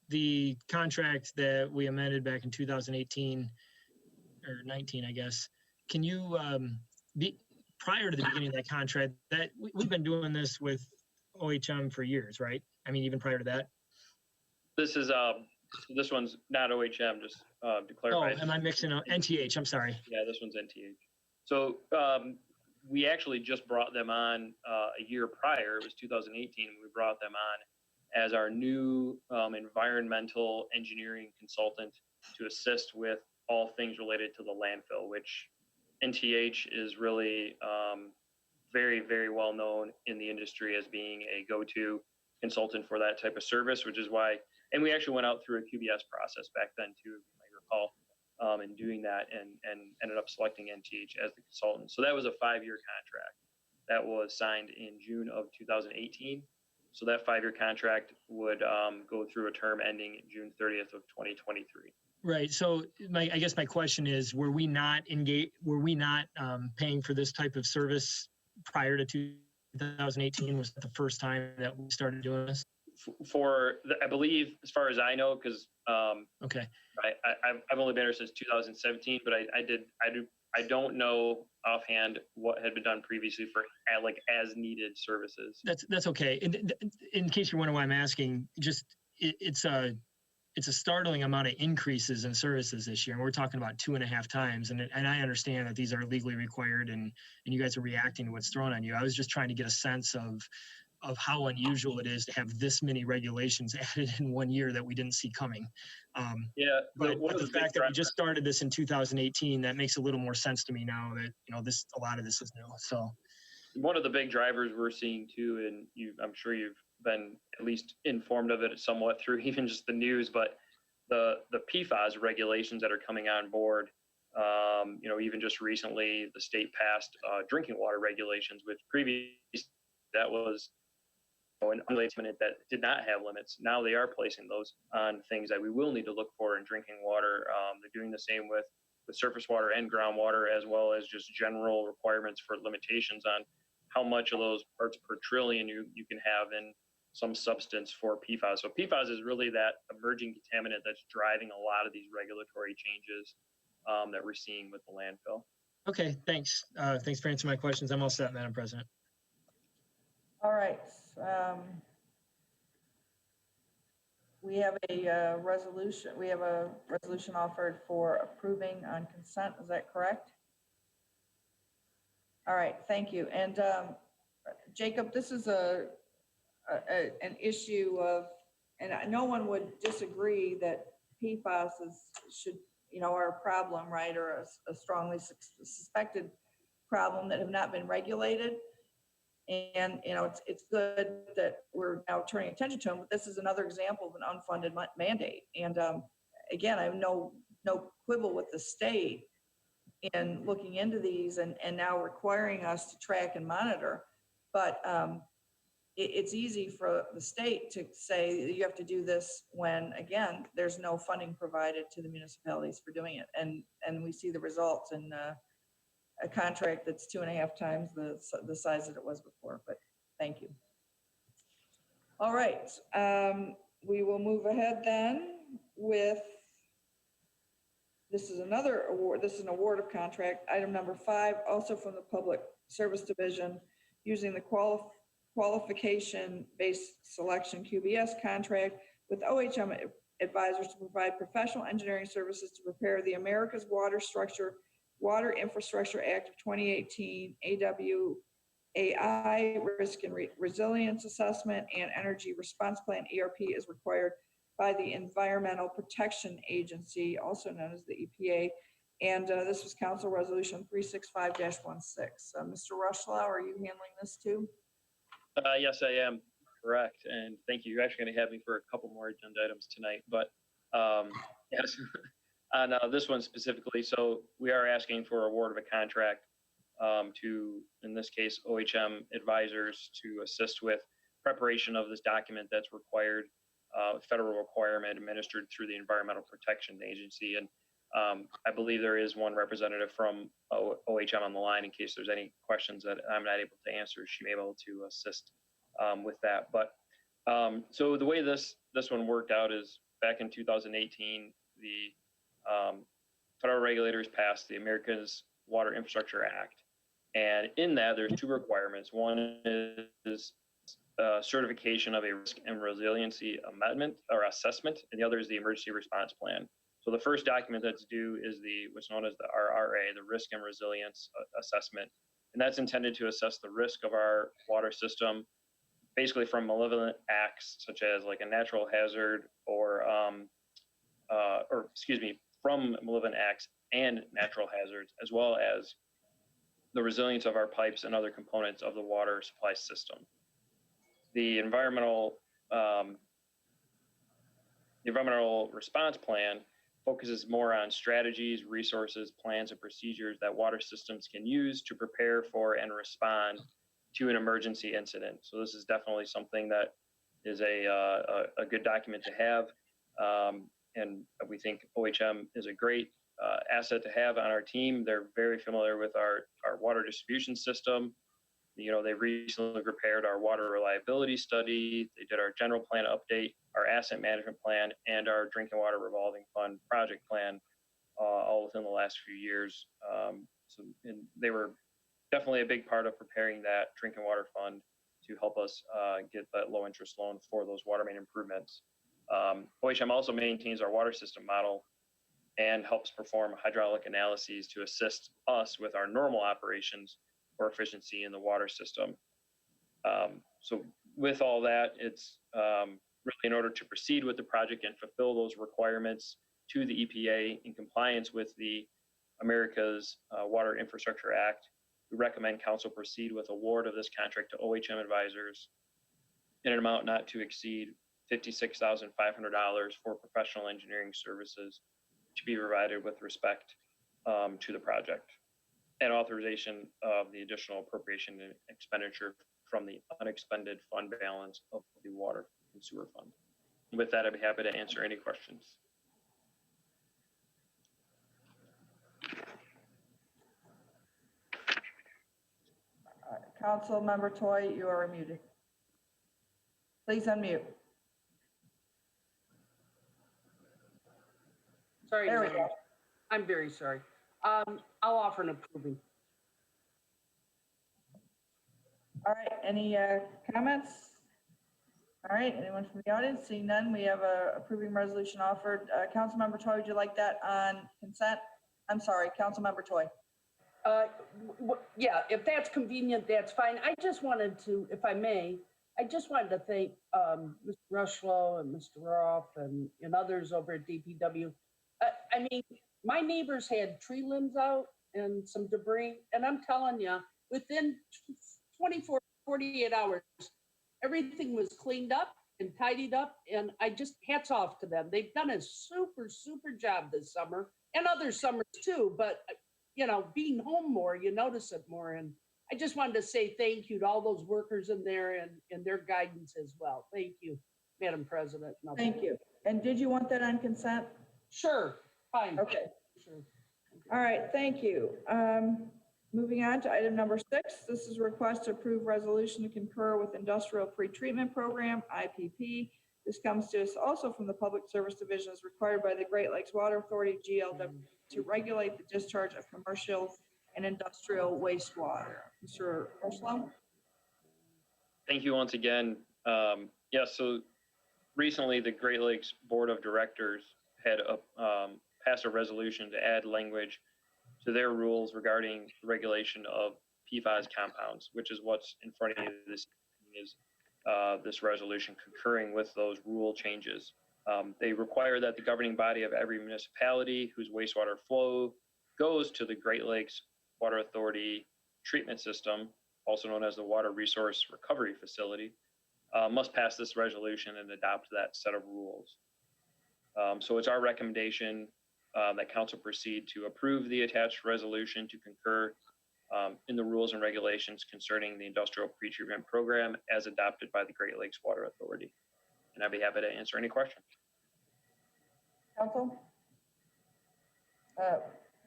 The contract that we amended back in 2018 or 19, I guess, can you prior to the beginning of that contract, that we've been doing this with OHM for years, right? I mean, even prior to that. This is this one's not OHM, just to clarify. Oh, am I mixing up? NTH, I'm sorry. Yeah, this one's NTH. So we actually just brought them on a year prior. It was 2018. We brought them on as our new environmental engineering consultant to assist with all things related to the landfill, which NTH is really very, very well known in the industry as being a go-to consultant for that type of service, which is why, and we actually went out through a QBS process back then too, if you might recall, in doing that and ended up selecting NTH as the consultant. So that was a 5-year contract that was signed in June of 2018. So that 5-year contract would go through a term ending June 30th of 2023. Right. So I guess my question is, were we not paying for this type of service prior to 2018? Was that the first time that we started doing this? I believe, as far as I know, because Okay. I've only been here since 2017, but I don't know offhand what had been done previously for like as needed services. That's okay. In case you're wondering why I'm asking, just it's a startling amount of increases in services this year. And we're talking about 2.5 times. And I understand that these are legally required and you guys are reacting to what's thrown on you. I was just trying to get a sense of how unusual it is to have this many regulations added in 1 year that we didn't see coming. Yeah. But the fact that we just started this in 2018, that makes a little more sense to me now that, a lot of this is new. So one of the big drivers we're seeing too, and I'm sure you've been at least informed of it somewhat through even just the news, but the PFAS regulations that are coming on board, even just recently the state passed drinking water regulations, which previously that was an unlimited that did not have limits. Now they are placing those on things that we will need to look for in drinking water. They're doing the same with surface water and groundwater, as well as just general requirements for limitations on how much of those parts per trillion you can have in some substance for PFAS. So PFAS is really that emerging contaminant that's driving a lot of these regulatory changes that we're seeing with the landfill. okay, thanks. Thanks for answering my questions. I'm all set, Madam President. All right. We have a resolution. We have a resolution offered for approving on consent. Is that correct? All right. Thank you. And Jacob, this is an issue of, and no one would disagree that PFAS are a problem, right, or a strongly suspected problem that have not been regulated. And, it's good that we're now turning attention to them, but this is another example of an unfunded mandate. And again, I have no quibble with the state in looking into these and now requiring us to track and monitor. But it's easy for the state to say you have to do this when, again, there's no funding provided to the municipalities for doing it. And we see the results in a contract that's 2.5 times the size that it was before, but thank you. All right, we will move ahead then with, this is another award, this is an award of contract, item number 5, also from the Public Service Division, using the Qualification-Based Selection QBS contract with OHM Advisors to provide professional engineering services to prepare the America's Water Infrastructure Act of 2018, AWAI Risk and Resilience Assessment and Energy Response Plan, ERP, is required by the Environmental Protection Agency, also known as the EPA. And this was Council Resolution 365-16. Mr. Rushlow, are you handling this too? Yes, I am. Correct. And thank you. You're actually going to have me for a couple more agenda items tonight. But yes. On this one specifically, so we are asking for award of a contract to, in this case, OHM Advisors to assist with preparation of this document that's required, federal requirement administered through the Environmental Protection Agency. And I believe there is one representative from OHM on the line in case there's any questions that I'm not able to answer. She may be able to assist with that. But so the way this one worked out is back in 2018, the federal regulators passed the America's Water Infrastructure Act. And in that, there's 2 requirements. One is certification of a risk and resiliency amendment or assessment, and the other is the emergency response plan. So the first document that's due is what's known as the RRA, the Risk and Resilience Assessment. And that's intended to assess the risk of our water system, basically from malevolent acts, such as like a natural hazard from malevolent acts and natural hazards, as well as the resilience of our pipes and other components of the water supply system. The environmental response plan focuses more on strategies, resources, plans, and procedures that water systems can use to prepare for and respond to an emergency incident. So this is definitely something that is a good document to have. and we think OHM is a great asset to have on our team. They're very familiar with our water distribution system. You know, they recently prepared our water reliability study. They did our general plan update, our asset management plan, and our drinking water revolving fund project plan, all within the last few years. And they were definitely a big part of preparing that drinking water fund to help us get that low interest loan for those water main improvements. OHM also maintains our water system model and helps perform hydraulic analyses to assist us with our normal operations for efficiency in the water system. So with all that, it's really in order to proceed with the project and fulfill those requirements to the EPA in compliance with the America's Water Infrastructure Act, we recommend council proceed with award of this contract to OHM Advisors in an amount not to exceed $56,500 for professional engineering services to be provided with respect to the project, and authorization of the additional appropriation and expenditure from the unexpended fund balance of the water and sewer fund. With that, I'd be happy to answer any questions. Council Member Toy, you are muted. Please unmute. Sorry, There we Madam. go. I'm very sorry. I'll offer an approving. All right, any comments? All right, anyone from the audience? Seeing none, we have a approving resolution offered. Councilmember Toy, would you like that on consent? I'm sorry, Councilmember Toy. Yeah, if that's convenient, that's fine. I just wanted to, if I may, I just wanted to thank Mr. Rushlow and Mr. Roth and others over at DPW. I mean, my neighbors had tree limbs out and some debris, and I'm telling you, within 24, 48 hours, everything was cleaned up and tidied up, and I just, hats off to them. They've done a super, super job this summer, and other summers too, but you know, being home more, you notice it more. And I just wanted to say thank you to all those workers in there and their guidance as well. Thank you, Madam President. Thank you. And did you want that on consent? Sure, fine. Okay. Sure. All right, thank you. Moving on to item number 6. This is a request to approve resolution to concur with Industrial Pretreatment Program, IPP. This comes to us also from the Public Service Division as required by the Great Lakes Water Authority, GLWA, to regulate the discharge of commercial and industrial wastewater. Mr. Ursula? Thank you once again. So recently the Great Lakes Board of Directors had passed a resolution to add language to their rules regarding regulation of PFAS compounds, which is what's in front of you. This resolution concurring with those rule changes. They require that the governing body of every municipality whose wastewater flow goes to the Great Lakes Water Authority treatment system, also known as the Water Resource Recovery Facility, must pass this resolution and adopt that set of rules. So it's our recommendation that council proceed to approve the attached resolution to concur in the rules and regulations concerning the industrial pretreatment program as adopted by the Great Lakes Water Authority. And I'd be happy to answer any questions. Council?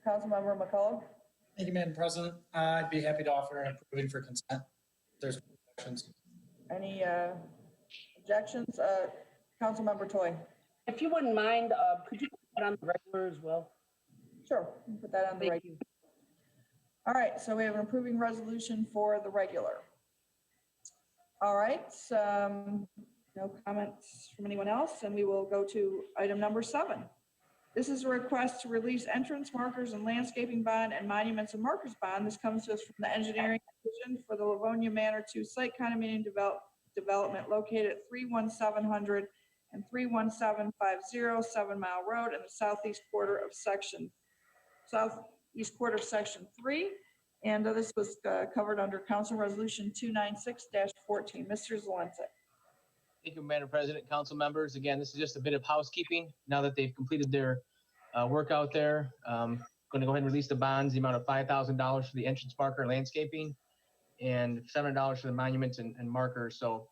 Councilmember McCullough? Thank you, Madam President. I'd be happy to offer an approving for consent. If there's objections. Any objections? Councilmember Toy? If you wouldn't mind, could you put that on the regular as well? Sure, we'll put that on the regular. All right, so we have an approving resolution for the regular. All right, no comments from anyone else, and we will go to item number 7. This is a request to release entrance markers and landscaping bond and monuments and markers bond. This comes to us from the engineering division for the Livonia Manor 2 site condominium development located at 31700 and 31750 7 Mile Road in the southeast quarter of section 3. And this was covered under Council Resolution 296-14. Mr. Zelensky. Thank you, Madam President, council members. Again, this is just a bit of housekeeping. Now that they've completed their work out there, going to go ahead and release the bonds, the amount of $5,000 for the entrance marker and landscaping, and $700 for the monuments and markers. So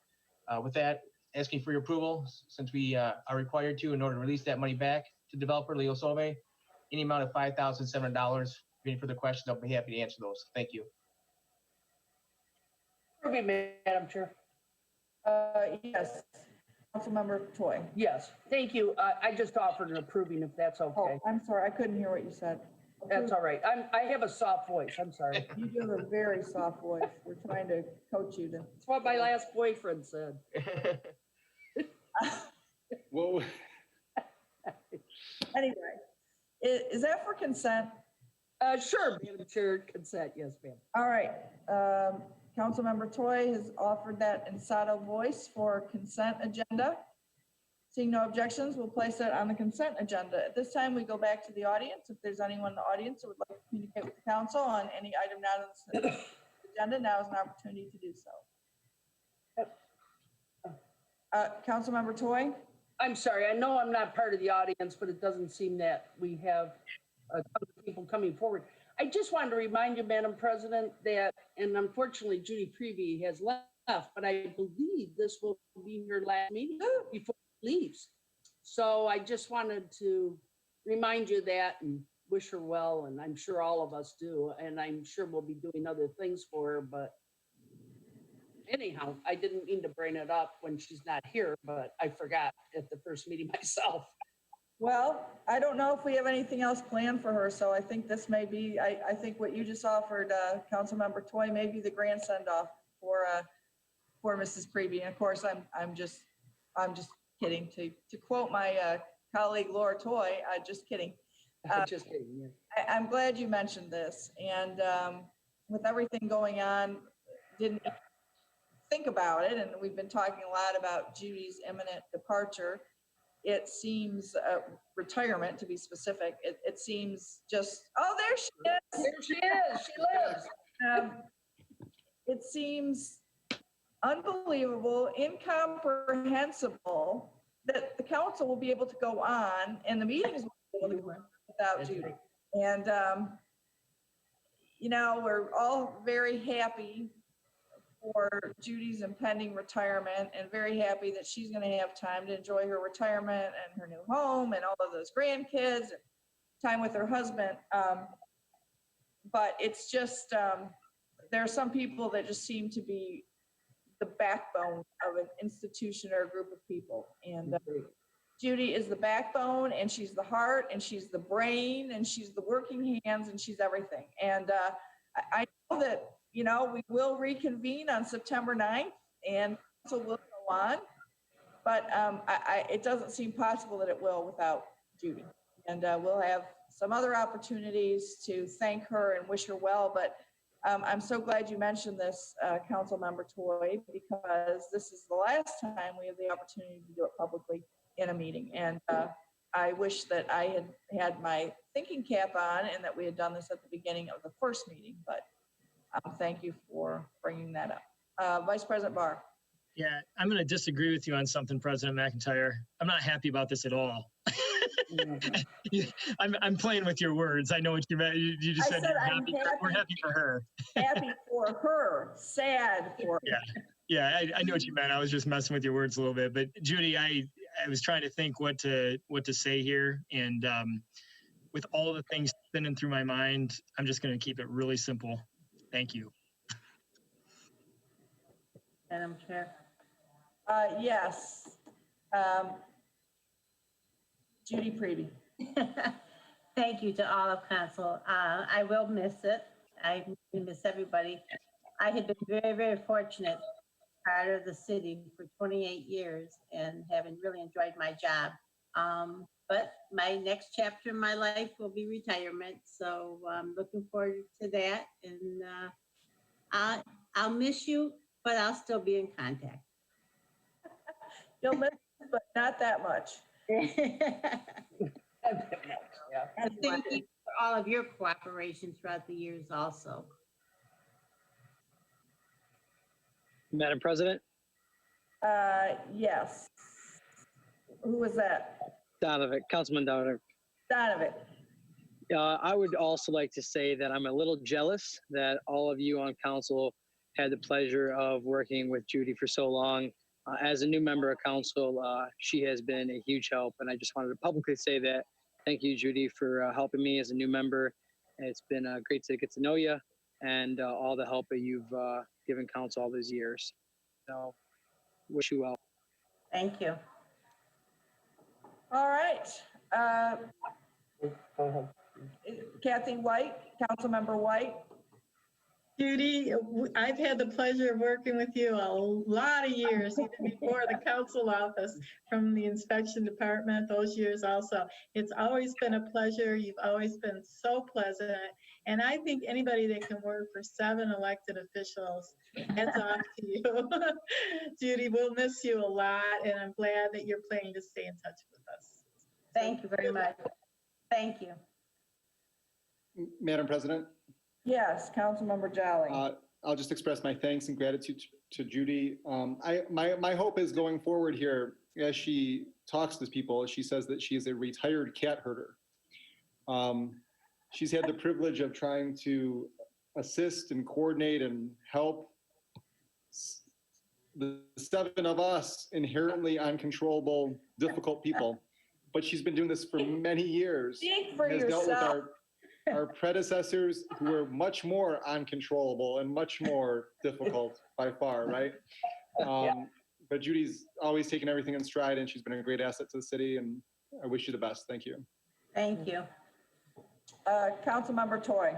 with that, asking for your approval, since we are required to in order to release that money back to developer Leo Solve, any amount of $5,700. Any further questions, I'll be happy to answer those. Thank you. Approve it, Madam Chair. Yes. Councilmember Toy. Yes, thank you. I just offered an approving if that's Oh, okay. I'm sorry, I couldn't hear what you said. That's all right. I have a soft voice. I'm sorry. You do have a very soft voice. We're trying to coach you to. That's what my last boyfriend said. Whoa. Anyway, is that for consent? Sure, Madam Chair, consent, yes, ma'am. All right. Councilmember Toy has offered that in Sato voice for consent agenda. Seeing no objections, we'll place it on the consent agenda. At this time, we go back to the audience. If there's anyone in the audience who would like to communicate with the council on any item not on the agenda, now is an opportunity to do so. Councilmember Toy? I'm sorry, I know I'm not part of the audience, but it doesn't seem that we have a ton of people coming forward. I just wanted to remind you, Madam President, that, and unfortunately Judy Prevey has left, but I believe this will be her last meeting before she leaves. So I just wanted to remind you that and wish her well, and I'm sure all of us do, and I'm sure we'll be doing other things for her, but anyhow, I didn't mean to bring it up when she's not here, but I forgot at the first meeting myself. Well, I don't know if we have anything else planned for her, so I think this may be, I think what you just offered, Councilmember Toy, may be the grand send-off for Mrs. Prevey. And of course, I'm just kidding. To quote my colleague Laura Toy, just kidding. Just kidding, yeah. I'm glad you mentioned this, and with everything going on, didn't think about it, and we've been talking a lot about Judy's imminent departure. It seems retirement, to be specific. It seems just, oh, there she is. There she is. She lives. It seems unbelievable, incomprehensible that the council will be able to go on and the meetings will be able to go on without Judy. And, you know, we're all very happy for Judy's impending retirement and very happy that she's going to have time to enjoy her retirement and her new home and all of those grandkids and time with her husband. But it's just, there are some people that just seem to be the backbone of an institution or a group of people. And Judy is the backbone, and she's the heart, and she's the brain, and she's the working hands, and she's everything. And I know that, you know, we will reconvene on September 9th, and so we'll go on. But it doesn't seem possible that it will without Judy. And we'll have some other opportunities to thank her and wish her well. But I'm so glad you mentioned this, Councilmember Toy, because this is the last time we have the opportunity to do it publicly in a meeting. And I wish that I had had my thinking cap on and that we had done this at the beginning of the first meeting. But thank you for bringing that up. Vice President Barr. Yeah, I'm going to disagree with you on something, President McIntyre. I'm not happy about this at all. I'm playing with your words. I know what you meant. You just said we're happy for her. Happy for her, sad for her. Yeah, I know what you meant. I was just messing with your words a little bit. But Judy, I was trying to think what to say here, and with all the things spinning through my mind, I'm just going to keep it really simple. Thank you. Madam Chair. Yes. Judy Prevey. Thank you to all of council. I will miss it. I miss everybody. I have been very, very fortunate part of the city for 28 years and having really enjoyed my job. But my next chapter in my life will be retirement. So I'm looking forward to that. And I'll miss you, but I'll still be in contact. You'll miss it, but not that much. And thank you for all of your cooperation throughout the years also. Madam President? Yes. Who was that? Donovan, Councilman Donovan. Donovan. I would also like to say that I'm a little jealous that all of you on council had the pleasure of working with Judy for so long. As a new member of council, she has been a huge help, and I just wanted to publicly say that. Thank you, Judy, for helping me as a new member. It's been great to get to know you and all the help that you've given council all these years. So, wish you well. Thank you. All right. Kathy White, Councilmember White. Judy, I've had the pleasure of working with you a lot of years, even before the council office, from the inspection department, those years also. It's always been a pleasure. You've always been so pleasant. And I think anybody that can work for 7 elected officials, hats off to you. Judy, we'll miss you a lot, and I'm glad that you're planning to stay in touch with us. Thank you very much. Thank you. Madam President, Yes, Councilmember Jolly. I'll just express my thanks and gratitude to Judy. My hope is going forward here, as she talks to people, she says that she is a retired cat herder. She's had the privilege of trying to assist and coordinate and help the 7 of us inherently uncontrollable, difficult people. But she's been doing this for many years. Speak for has dealt with yourself. our predecessors who were much more uncontrollable and much more difficult by far, right? But Judy's always taken everything in stride, and she's been a great asset to the city, and I wish you the best. Thank you. Thank you. Councilmember Toy.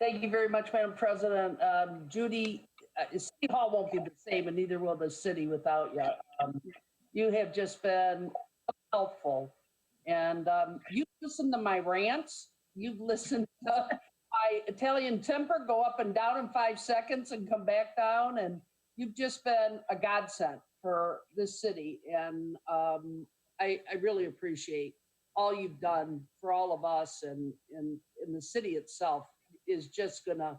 Thank you very much, Madam President. Judy, City Hall won't be the same, and neither will the city without you. You have just been helpful, and you listen to my rants. You've listened to my Italian temper go up and down in 5 seconds and come back down, and you've just been a godsend for this city, and I really appreciate all you've done for all of us, and the city itself is just gonna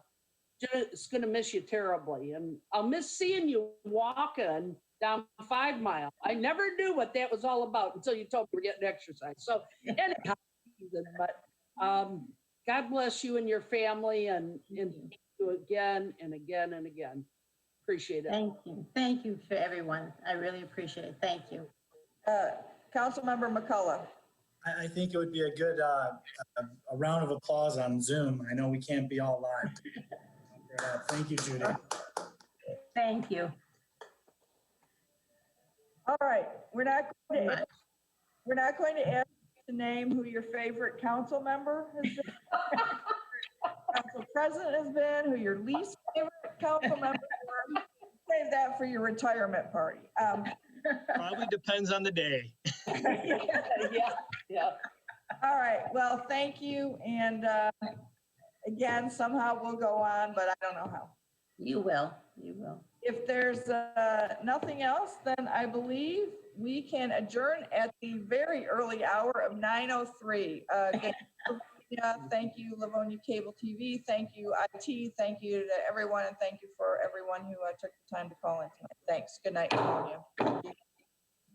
miss you terribly, and I'll miss seeing you walking down 5 Mile. I never knew what that was all about until you told me we're getting exercise. So anyhow, but God bless you and your family, and you again and again and again. Appreciate it. Thank you. Thank you for everyone. I really appreciate it. Thank you. Councilmember McCullough. I think it would be a good a round of applause on Zoom. I know we can't be all live. Thank you, Judy. Thank you. All right, we're not going to ask you to name who your favorite council member has been, council president has been, who your least favorite council member were. Save that for your retirement party. Probably depends on the day. Yeah. All right, well, thank you, and again, somehow we'll go on, but I don't know how. You will. You will. If there's nothing else, then I believe we can adjourn at the very early hour of 9:03. Thank you, Livonia Cable TV. Thank you, IT. Thank you to everyone, and thank you for everyone who took the time to call in tonight. Thanks. Good night, Livonia.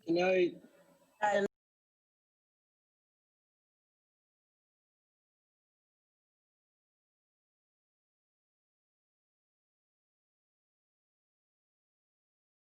Good night. Bye.